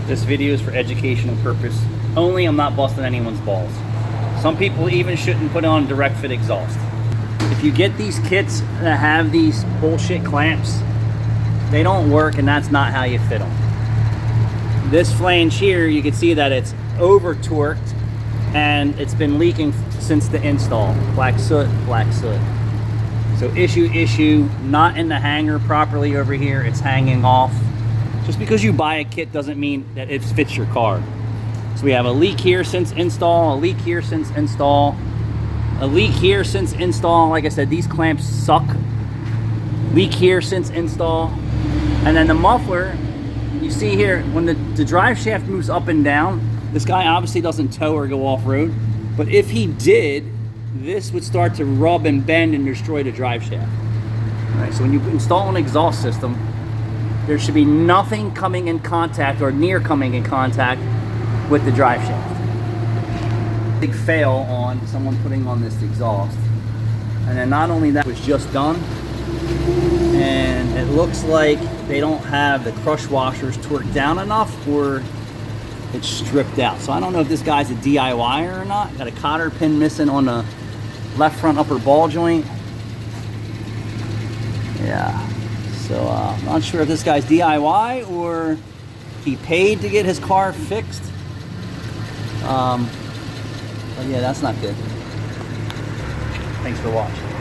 This video is for educational purpose only. I'm not busting anyone's balls. Some people even shouldn't put on direct fit exhaust. If you get these kits that have these bullshit clamps, they don't work, and that's not how you fit them. This flange here, you can see that it's over torqued and it's been leaking since the install. Black soot, black soot. So issue, not in the hanger properly over here. It's hanging off. Just because you buy a kit doesn't mean that it fits your car. So we have a leak here since install, a leak here since install, a leak here since install. Like I said, these clamps suck. Leak here since install. And then the muffler, you see here, when the drive shaft moves up and down, this guy obviously doesn't tow or go off-road, but if he did, this would start to rub and bend and destroy the drive shaft. All right, so when you install an exhaust system, there should be nothing coming in contact or near coming in contact with the drive shaft. Big fail on someone putting on this exhaust. And then not only that was just done, and it looks like they don't have the crush washers torqued down enough, or it's stripped out. So I don't know if this guy's a DIYer or not. Got a cotter pin missing on the left front upper ball joint. Yeah, so I'm not sure if this guy's DIY or he paid to get his car fixed. But yeah, that's not good. Thanks for watching.